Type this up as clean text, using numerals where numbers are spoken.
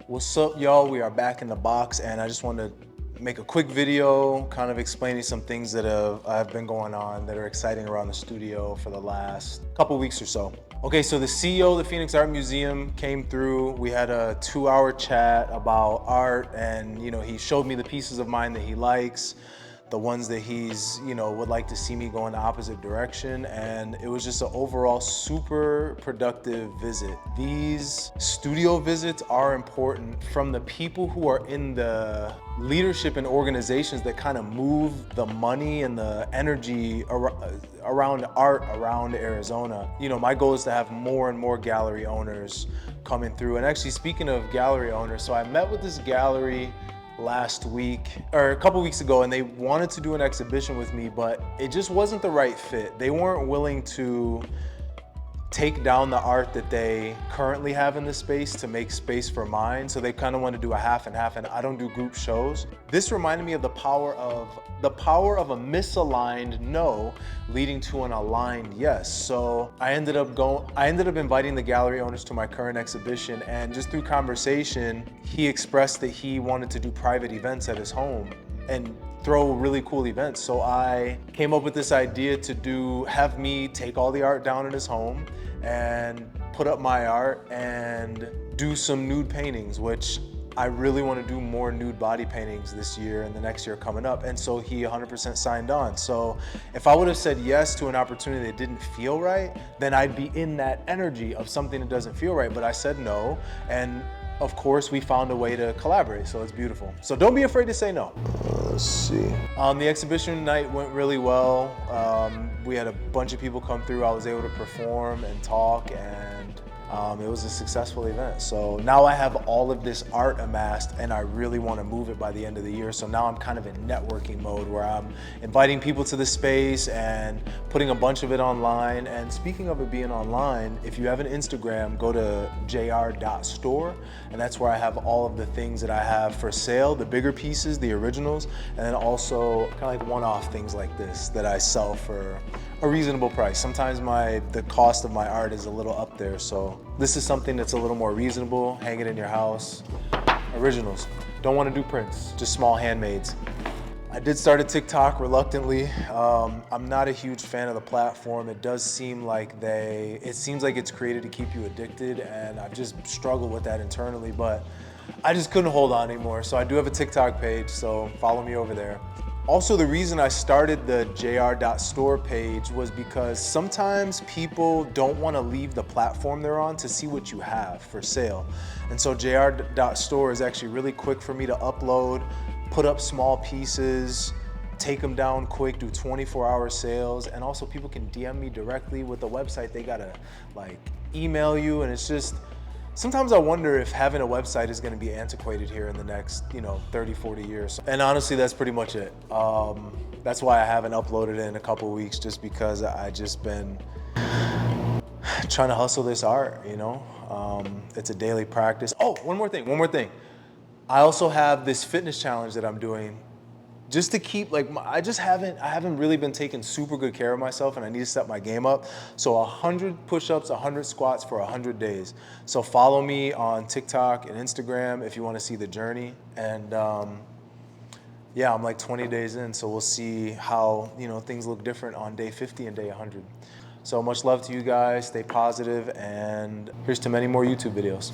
What's up, y'all? We are back in the box, and I just wanted to make a quick video kind of explaining some things that have been going on that are exciting around the studio for the last couple weeks or so. Okay, so the CEO of the Phoenix Art Museum came through. We had a 2-hour chat about art, and he showed me the pieces of mine that he likes, the ones that he's, would like to see me go in the opposite direction. And it was just an overall super productive visit. These studio visits are important from the people who are in the leadership and organizations that kind of move the money and the energy around art around Arizona. My goal is to have more and more gallery owners coming through. And actually, speaking of gallery owners, so I met with this gallery last week or a couple weeks ago, and they wanted to do an exhibition with me, but it just wasn't the right fit. They weren't willing to take down the art that they currently have in the space to make space for mine. So they kind of want to do a half and half, and I don't do group shows. This reminded me of the power of a misaligned no leading to an aligned yes. So I ended up inviting the gallery owners to my current exhibition, and just through conversation, he expressed that he wanted to do private events at his home and throw really cool events. So I came up with this idea to have me take all the art down in his home and put up my art and do some nude paintings, which I really want to do more nude body paintings this year and the next year coming up. And so he 100% signed on. So if I would have said yes to an opportunity that didn't feel right, then I'd be in that energy of something that doesn't feel right. But I said no, and of course we found a way to collaborate, so it's beautiful. So don't be afraid to say no. Let's see. The exhibition night went really well. We had a bunch of people come through. I was able to perform and talk, and it was a successful event. So now I have all of this art amassed, and I really want to move it by the end of the year. So now I'm kind of in networking mode where I'm inviting people to the space and putting a bunch of it online. And speaking of it being online, if you have an Instagram, go to jr.store, and that's where I have all of the things that I have for sale, the bigger pieces, the originals, and then also kind of like one-off things like this that I sell for a reasonable price. Sometimes the cost of my art is a little up there, so this is something that's a little more reasonable. Hang it in your house. Originals. Don't want to do prints, just small handmades. I did start a TikTok reluctantly. I'm not a huge fan of the platform. It does seem like it seems like it's created to keep you addicted, and I've just struggled with that internally, but I just couldn't hold on anymore. So I do have a TikTok page, so follow me over there. Also, the reason I started the jr.store page was because sometimes people don't want to leave the platform they're on to see what you have for sale. And so jr.store is actually really quick for me to upload, put up small pieces, take them down quick, do 24-hour sales, and also people can DM me directly with the website. They gotta email you, and it's just, sometimes I wonder if having a website is gonna be antiquated here in the next 30, 40 years. And honestly, that's pretty much it. That's why I haven't uploaded in a couple weeks, just because I just been trying to hustle this art, It's a daily practice. Oh, one more thing. I also have this fitness challenge that I'm doing just to keep, I haven't really been taking super good care of myself, and I need to step my game up. So 100 push-ups, 100 squats for 100 days. So follow me on TikTok and Instagram if you want to see the journey. And yeah, I'm 20 days in, so we'll see how things look different on day 50 and day 100. So much love to you guys, stay positive, and here's to many more YouTube videos.